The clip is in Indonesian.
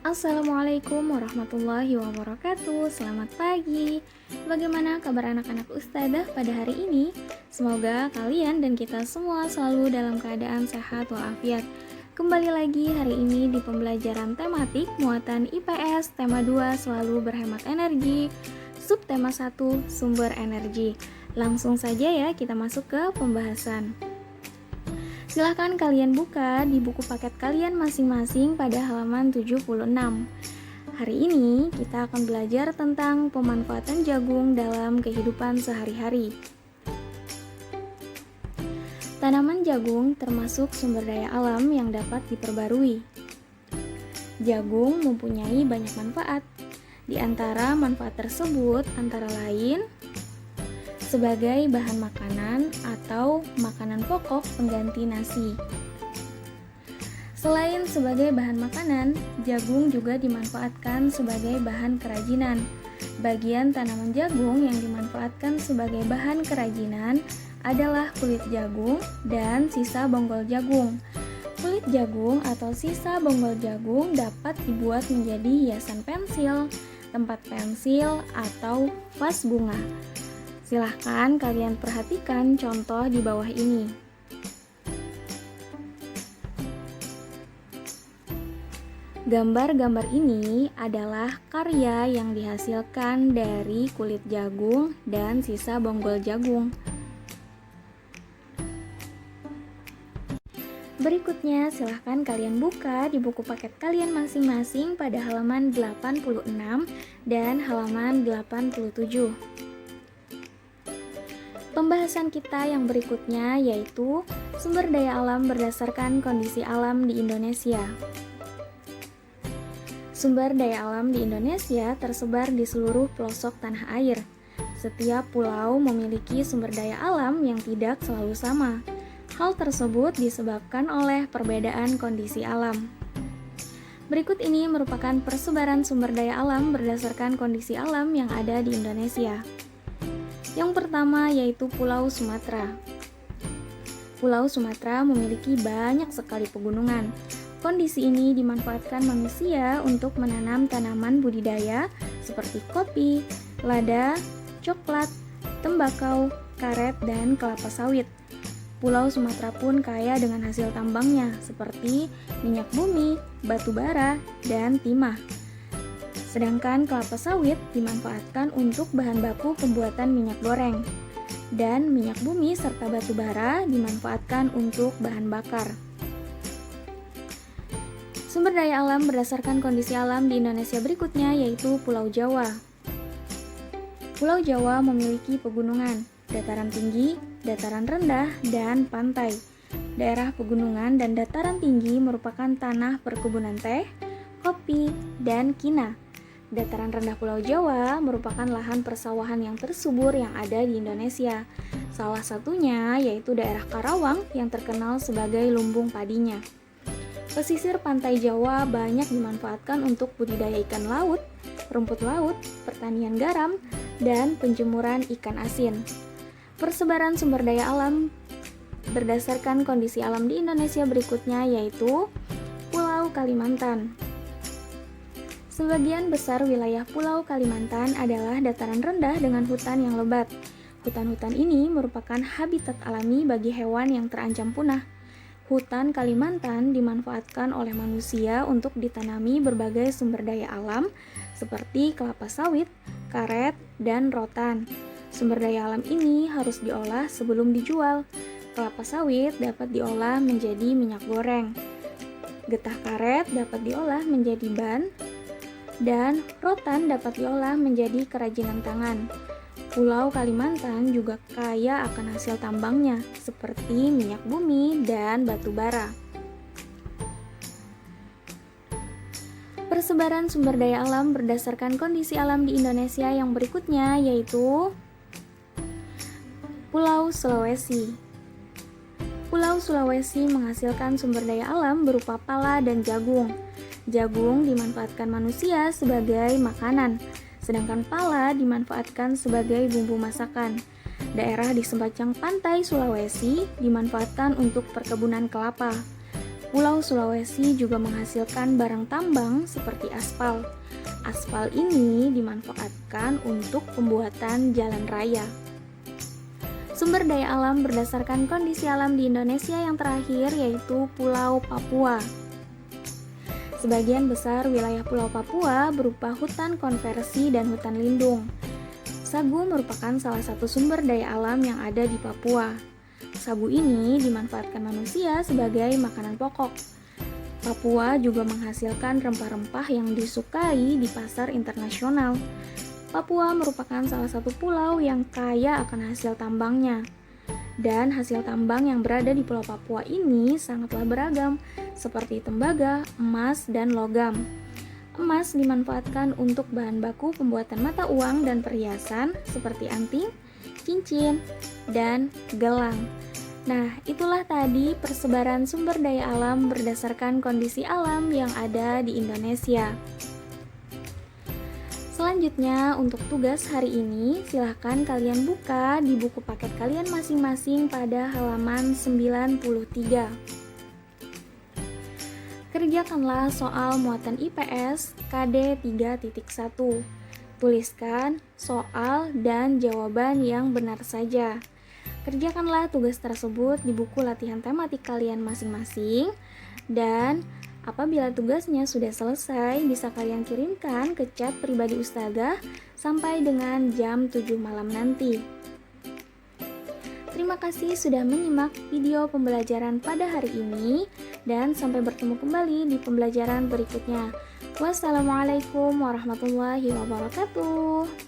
Assalamualaikum warahmatullahi wabarakatuh. Selamat pagi. Bagaimana kabar anak-anak ustadzah pada hari ini? Semoga kalian dan kita semua selalu dalam keadaan sehat walafiat. Kembali lagi hari ini di pembelajaran tematik muatan IPS tema 2 selalu berhemat energi, subtema 1 sumber energi. Langsung saja ya kita masuk ke pembahasan. Silahkan kalian buka di buku paket kalian masing-masing pada halaman 76. Hari ini kita akan belajar tentang pemanfaatan jagung dalam kehidupan sehari-hari. Tanaman jagung termasuk sumber daya alam yang dapat diperbarui. Jagung mempunyai banyak manfaat. Di antara manfaat tersebut antara lain sebagai bahan makanan atau makanan pokok pengganti nasi. Selain sebagai bahan makanan, jagung juga dimanfaatkan sebagai bahan kerajinan. Bagian tanaman jagung yang dimanfaatkan sebagai bahan kerajinan adalah kulit jagung dan sisa bonggol jagung. Kulit jagung atau sisa bonggol jagung dapat dibuat menjadi hiasan pensil, tempat pensil, atau vas bunga. Silahkan kalian perhatikan contoh di bawah ini. Gambar-gambar ini adalah karya yang dihasilkan dari kulit jagung dan sisa bonggol jagung. Berikutnya, silahkan kalian buka di buku paket kalian masing-masing pada halaman 86 dan halaman 87. Pembahasan kita yang berikutnya yaitu sumber daya alam berdasarkan kondisi alam di Indonesia. Sumber daya alam di Indonesia tersebar di seluruh pelosok tanah air. Setiap pulau memiliki sumber daya alam yang tidak selalu sama. Hal tersebut disebabkan oleh perbedaan kondisi alam. Berikut ini merupakan persebaran sumber daya alam berdasarkan kondisi alam yang ada di Indonesia. Yang pertama yaitu Pulau Sumatera. Pulau Sumatera memiliki banyak sekali pegunungan. Kondisi ini dimanfaatkan manusia untuk menanam tanaman budidaya seperti kopi, lada, coklat, tembakau, karet, dan kelapa sawit. Pulau Sumatera pun kaya dengan hasil tambangnya seperti minyak bumi, batu bara, dan timah. Sedangkan kelapa sawit dimanfaatkan untuk bahan baku pembuatan minyak goreng. Dan minyak bumi serta batu bara dimanfaatkan untuk bahan bakar. Sumber daya alam berdasarkan kondisi alam di Indonesia berikutnya yaitu Pulau Jawa. Pulau Jawa memiliki pegunungan, dataran tinggi, dataran rendah, dan pantai. Daerah pegunungan dan dataran tinggi merupakan tanah perkebunan teh, kopi, dan kina. Dataran rendah Pulau Jawa merupakan lahan persawahan yang tersubur yang ada di Indonesia. Salah satunya yaitu daerah Karawang yang terkenal sebagai lumbung padinya. Pesisir pantai Jawa banyak dimanfaatkan untuk budidaya ikan laut, rumput laut, pertanian garam, dan penjemuran ikan asin. Persebaran sumber daya alam berdasarkan kondisi alam di Indonesia berikutnya yaitu Pulau Kalimantan. Sebagian besar wilayah Pulau Kalimantan adalah dataran rendah dengan hutan yang lebat. Hutan-hutan ini merupakan habitat alami bagi hewan yang terancam punah. Hutan Kalimantan dimanfaatkan oleh manusia untuk ditanami berbagai sumber daya alam seperti kelapa sawit, karet, dan rotan. Sumber daya alam ini harus diolah sebelum dijual. Kelapa sawit dapat diolah menjadi minyak goreng. Getah karet dapat diolah menjadi ban, dan rotan dapat diolah menjadi kerajinan tangan. Pulau Kalimantan juga kaya akan hasil tambangnya seperti minyak bumi dan batu bara. Persebaran sumber daya alam berdasarkan kondisi alam di Indonesia yang berikutnya yaitu Pulau Sulawesi. Pulau Sulawesi menghasilkan sumber daya alam berupa pala dan jagung. Jagung dimanfaatkan manusia sebagai makanan, sedangkan pala dimanfaatkan sebagai bumbu masakan. Daerah di sepanjang pantai Sulawesi dimanfaatkan untuk perkebunan kelapa. Pulau Sulawesi juga menghasilkan barang tambang seperti aspal. Aspal ini dimanfaatkan untuk pembuatan jalan raya. Sumber daya alam berdasarkan kondisi alam di Indonesia yang terakhir yaitu Pulau Papua. Sebagian besar wilayah Pulau Papua berupa hutan konversi dan hutan lindung. Sagu merupakan salah satu sumber daya alam yang ada di Papua. Sagu ini dimanfaatkan manusia sebagai makanan pokok. Papua juga menghasilkan rempah-rempah yang disukai di pasar internasional. Papua merupakan salah satu pulau yang kaya akan hasil tambangnya. Dan hasil tambang yang berada di Pulau Papua ini sangatlah beragam, seperti tembaga, emas, dan logam. Emas dimanfaatkan untuk bahan baku pembuatan mata uang dan perhiasan seperti anting, cincin, dan gelang. Nah, itulah tadi persebaran sumber daya alam berdasarkan kondisi alam yang ada di Indonesia. Selanjutnya, untuk tugas hari ini, silahkan kalian buka di buku paket kalian masing-masing pada halaman 93. Kerjakanlah soal muatan IPS KD 3.1. Tuliskan soal dan jawaban yang benar saja. Kerjakanlah tugas tersebut di buku latihan tematik kalian masing-masing, dan apabila tugasnya sudah selesai, bisa kalian kirimkan ke chat pribadi Ustazah sampai dengan jam 7 malam nanti. Terima kasih sudah menyimak video pembelajaran pada hari ini, dan sampai bertemu kembali di pembelajaran berikutnya. Wassalamualaikum warahmatullahi wabarakatuh.